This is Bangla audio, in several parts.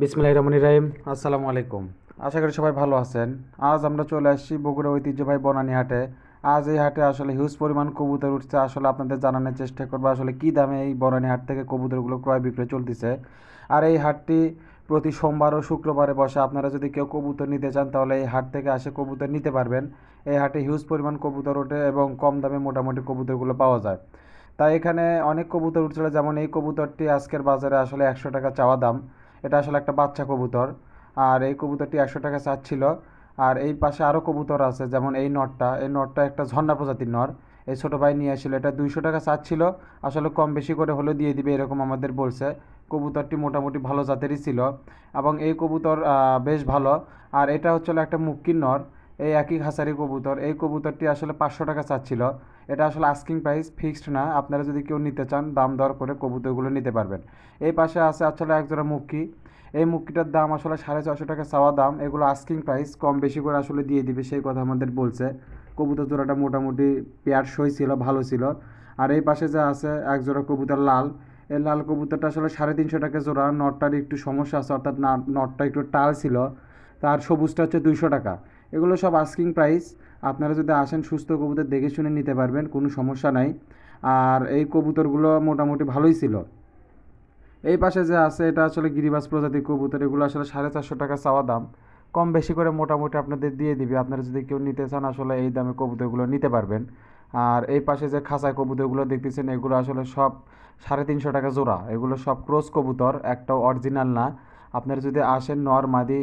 বিসমিল্লাহির রহমানির রহিম। আসসালামু আলাইকুম। আশা করি সবাই ভালো আছেন। আজ আমরা চলে আসছি বগুড়া ঐতিহ্যবাহী বনানী হাটে। আজ এই হাটে আসলে হিউজ পরিমাণ কবুতর উঠছে। আসলে আপনাদের জানানোর চেষ্টা করবো আসলে কী দামে এই বনানী হাট থেকে কবুতরগুলো ক্রয় বিক্রয় চলতেছে। আর এই হাটটি প্রতি সোমবার ও শুক্রবারে বসে। আপনারা যদি কেউ কবুতর নিতে চান তাহলে এই হাট থেকে আসে কবুতর নিতে পারবেন। এই হাটে হিউজ পরিমাণ কবুতর ওঠে এবং কম দামে মোটামুটি কবুতরগুলো পাওয়া যায়। তাই এখানে অনেক কবুতর উঠছিল, যেমন এই কবুতরটি আজকের বাজারে আসলে 100 টাকা চাওয়া দাম। এটা আসলে একটা বাচ্চা কবুতর। আর এই কবুতরটি 100 টাকা চাচ্ছিল। আর এই পাশে আরও কবুতর আছে, যেমন এই নটটা একটা ঝর্ণা প্রজাতির নর। এই ছোটো ভাই নিয়ে আসছিল, এটা 200 টাকা চাচ্ছিল। আসলে কম বেশি করে হলেও দিয়ে দিবে এরকম আমাদের বলছে। কবুতরটি মোটামুটি ভালো জাতেরই ছিল এবং এই কবুতর বেশ ভালো। আর এটা হচ্ছিল একটা মুক্কির নর। এই একই খাঁচারি কবুতর। এই কবুতরটি আসলে 500 টাকা চাচ্ছিল। এটা আসলে আস্কিং প্রাইস, ফিক্সড না। আপনারা যদি কেউ নিতে চান দাম দর করে কবুতরগুলো নিতে পারবেন। এই পাশে আছে আসলে একজোড়া মুক্কি। এই মুক্কিটার দাম আসলে 450 টাকা চাওয়া দাম। এগুলো আস্কিং প্রাইস, কম বেশি করে আসলে দিয়ে দিবে সেই কথা আমাদের বলছে। কবুতর জোড়াটা মোটামুটি পেয়ার সই ছিল, ভালো ছিল। আর এই পাশে যা আছে একজোড়া কবুতর লাল। এই লাল কবুতরটা আসলে 350 টাকা জোড়া। নটটার একটু সমস্যা আছে, অর্থাৎ নটটা একটু টাল ছিল। তার সবুজটা হচ্ছে 200 টাকা। এগুলো সব আস্কিং প্রাইস। আপনারা যদি আসেন সুস্থ কবুতর দেখে শুনে নিতে পারবেন, কোনো সমস্যা নাই। আর এই কবুতরগুলো মোটামুটি ভালোই ছিল। এই পাশে যে আছে এটা আসলে গিরিবাজ প্রজাতির কবুতর। এগুলো আসলে 450 টাকা চাওয়া দাম। কম বেশি করে মোটামুটি আপনাদের দিয়ে দিবে। আপনারা যদি কেউ নিতে চান আসলে এই দামে কবুতরগুলো নিতে পারবেন। আর এই পাশে যে খাঁচায় কবুতরগুলো দেখতেছেন এগুলো আসলে সব 350 টাকা জোড়া। এগুলো সব ক্রস কবুতর, একটাও অরিজিনাল না। আপনারা যদি আসেন নর মাদি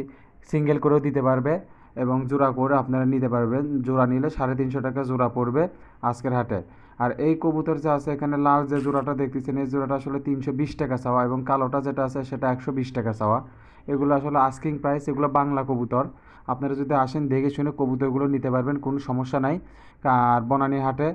সিঙ্গেল করেও দিতে পারবে এবং জোড়া করে আপনারা নিতে পারবেন। জোড়া নিলে 350 টাকা জোড়া পড়বে আজকের হাটে। আর এই কবুতর যে আছে এখানে লাল যে জোড়াটা দেখতেছেন এই জোড়াটা আসলে 320 টাকা চাওয়া এবং কালোটা যেটা আছে সেটা 120 টাকা চাওয়া। এগুলো আসলে আস্কিং প্রাইস। এগুলো বাংলা কবুতর। আপনারা যদি আসেন দেখে শুনে কবুতরগুলো নিতে পারবেন, কোনো সমস্যা নাই। আর বনানী হাটে।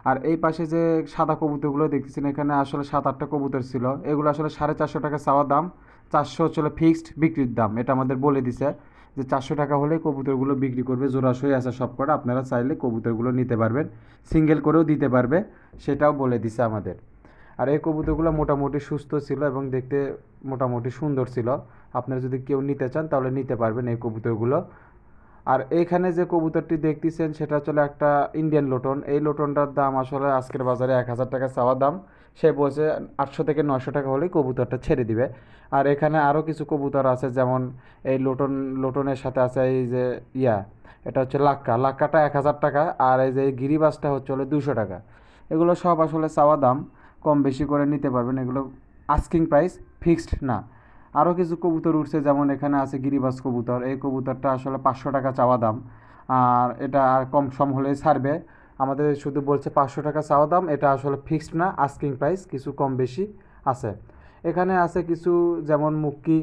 আর এই পাশে যে সাদা কবুতরগুলো দেখতেছেন এখানে আসলে 7-8টা কবুতর ছিল। এগুলো আসলে 450 টাকা চাওয়া দাম। 400 হচ্ছিল ফিক্সড বিক্রির দাম, এটা আমাদের বলে দিছে যে 400 টাকা হলেই কবুতরগুলো বিক্রি করবে। জোড়াশই আছে সব কটা, আপনারা চাইলে কবুতরগুলো নিতে পারবেন, সিঙ্গেল করেও দিতে পারবে, সেটাও বলে দিছে আমাদের। আর এই কবুতরগুলো মোটামুটি সুস্থ ছিল এবং দেখতে মোটামুটি সুন্দর ছিল। আপনারা যদি কেউ নিতে চান তাহলে নিতে পারবেন এই কবুতরগুলো। আর এইখানে যে কবুতরটি দেখতেছেন সেটা আসলে একটা ইন্ডিয়ান লোটন। এই লোটনটার দাম আসলে আজকের বাজারে 1000 টাকা চাওয়া দাম। সে বলছে 800 থেকে 900 টাকা হলেই কবুতরটা ছেড়ে দিবে। আর এখানে আরও কিছু কবুতর আছে, যেমন এই লোটনের সাথে আছে এই যে ইয়া, এটা হচ্ছে লাক্কাটা 1000 টাকা। আর এই যে গিরিবাজটা হচ্ছে 200 টাকা। এগুলো সব আসলে চাওয়া দাম, কম বেশি করে নিতে পারবেন। এগুলো আস্কিং প্রাইস, ফিক্সড না। আরও কিছু কবুতর উঠছে, যেমন এখানে আছে গিরিবাজ কবুতর। এই কবুতরটা আসলে 500 টাকা চাওয়া দাম। আর এটা আর কম সম হলেই ছাড়বে। আমাদের শুধু বলছে 500 টাকা চাওয়া দাম, এটা আসলে ফিক্সড না, আস্কিং প্রাইস, কিছু কম বেশি আছে। এখানে আছে কিছু, যেমন মুক্কি,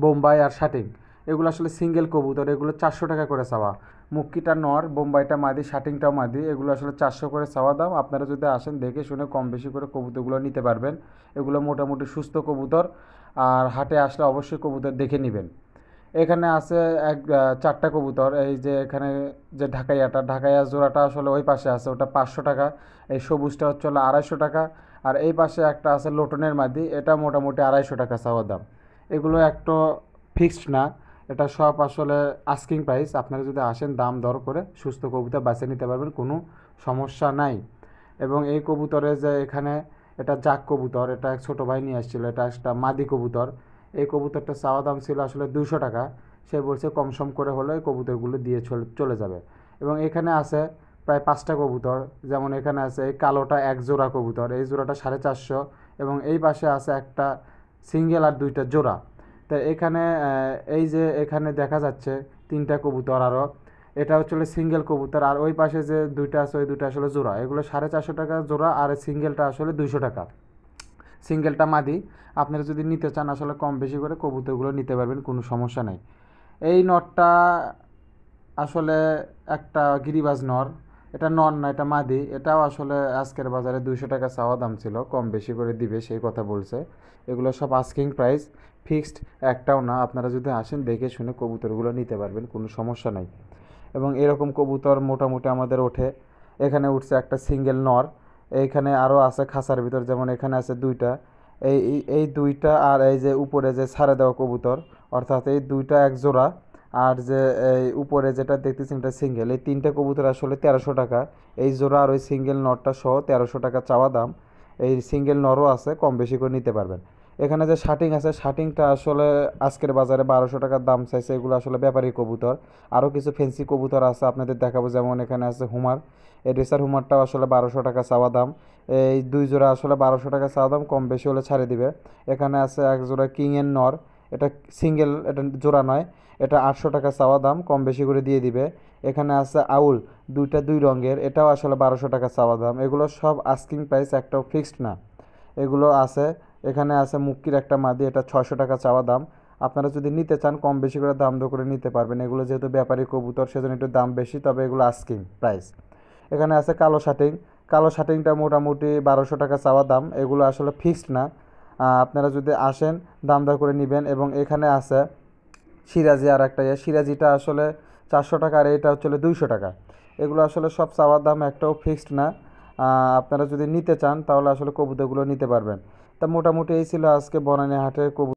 বোম্বাই আর শাটিং। এগুলো আসলে সিঙ্গেল কবুতর। এগুলো 400 টাকা করে চাওয়া। মুক্কিটা নর, বোম্বাইটা মাদি, শাটিংটাও মাদি। এগুলো আসলে 400 করে চাওয়া দাম। আপনারা যদি আসেন দেখে শুনে কম বেশি করে কবুতরগুলো নিতে পারবেন। এগুলো মোটামুটি সুস্থ কবুতর। আর হাটে আসলে অবশ্যই কবুতর দেখে নেবেন। এখানে আছে 4টা কবুতর। এই যে এখানে যে ঢাকাইয়া জোড়াটা আসলে ওই পাশে আছে, ওটা 500 টাকা। এই সবুজটা হচ্ছে 250 টাকা। আর এই পাশে একটা আছে লোটনের মাদি, এটা মোটামুটি 250 টাকা চাওয়া দাম। এগুলো একটা ফিক্সড না, এটা সব আসলে আস্কিং প্রাইস। আপনারা যদি আসেন দাম দর করে সুস্থ কবুতর বাছে নিতে পারবেন, কোনো সমস্যা নাই। এবং এই কবুতরে যে এখানে এটা জাক কবুতর, এটা এক ছোটো ভাই নিয়ে আসছিল, এটা একটা মাদি কবুতর। এই কবুতরটা চাওয়া দাম ছিল আসলে 200 টাকা। সে বলছে কম সম করে হলে এই কবুতরগুলো দিয়ে চলে যাবে। এবং এখানে আছে প্রায় 5টা কবুতর, যেমন এখানে আছে এই কালোটা এক জোড়া কবুতর, এই জোড়াটা 450। এবং এই পাশে আছে একটা সিঙ্গেল আর 2টা জোড়া। তো এখানে এই যে এখানে দেখা যাচ্ছে 3টা কবুতর আরও, এটা হচ্ছে সিঙ্গেল কবুতর। আর ওই পাশে যে 2টা আছে ওই 2টা আসলে জোড়া। এগুলো 450 টাকা জোড়া। আর সিঙ্গেলটা আসলে 200 টাকা। সিঙ্গেলটা মাদি। আপনারা যদি নিতে চান আসলে কম বেশি করে কবুতরগুলো নিতে পারবেন, কোনো সমস্যা নেই। এই নটটা আসলে একটা গিরিবাজ নর। এটা নর না, এটা মাদি। এটাও আসলে আজকের বাজারে 200 টাকা চাওয়া দাম ছিল, কম বেশি করে দিবে সেই কথা বলছে। এগুলো সব আস্কিং প্রাইস, ফিক্সড একটাও না। আপনারা যদি আসেন দেখে শুনে কবুতরগুলো নিতে পারবেন, কোনো সমস্যা নাই। এবং এরকম কবুতর মোটামুটি আমাদের ওঠে। এখানে উঠছে একটা সিঙ্গেল নর। এইখানে আরও আছে খাঁচার ভিতর, যেমন এখানে আছে 2টা। এই দুইটা আর এই যে উপরে যে ছাড়ে দেওয়া কবুতর, অর্থাৎ এই দুইটা এক জোড়া, আর যে এই উপরে যেটা দেখতেছেন এটা সিঙ্গেল, এই তিনটে কবুতর আসলে 1300 টাকা এই জোড়া, আর ওই সিঙ্গেল নটটা সহ 1300 টাকা চাওয়া দাম। এই সিঙ্গেল নরও আছে, কম বেশি করে নিতে পারবেন। এখানে যে শার্টিং আছে, শার্টিংটা আসলে আজকের বাজারে 1200 টাকার দাম চাইছে, এগুলো আসলে ব্যাপারী কবুতর। আরও কিছু ফেন্সি কবুতর আছে আপনাদের দেখাবো, যেমন এখানে আছে হুমার, এই রেসার হুমারটাও আসলে 1200 টাকা চাওয়া দাম। এই দুই জোড়া আসলে 1200 টাকা চাওয়া দাম, কম বেশি হলে ছাড়ে দিবে। এখানে আছে এক জোড়া কিংয়ের নর, এটা সিঙ্গেল, এটা জোড়া নয়, এটা 800 টাকা চাওয়া দাম, কম বেশি করে দিয়ে দিবে। এখানে আছে আউল, দুইটা দুই রঙের, এটাও আসলে 1200 টাকা চাওয়া দাম। এগুলো সব আস্কিং প্রাইস, একটাও ফিক্সড না। এগুলো আছে। এখানে আছে মুক্কির একটা মাদি, এটা 600 টাকা চাওয়া দাম। আপনারা যদি নিতে চান কম বেশি করে দাম দর করে নিতে পারবেন। এগুলো যেহেতু ব্যাপারী কবুতর সেজন্য একটু দাম বেশি, তবে এগুলো আস্কিং প্রাইস। এখানে আছে কালো শাটিং, কালো শাটিংটা মোটামুটি 1200 টাকা চাওয়া দাম, এগুলো আসলে ফিক্সড না। আপনারা যদি আসেন দাম দর করে নেবেন। এবং এখানে আছে সিরাজি, আর একটা সিরাজিটা আসলে 400 টাকা, আর এটা হচ্ছে 200 টাকা। এগুলো আসলে সব চাওয়ার দাম, একটাও ফিক্সড না। আপনারা যদি নিতে চান তাহলে আসলে কবুতরগুলো নিতে পারবেন। তা মোটামুটি এই ছিল আজকে বনানী হাটের কবুতর।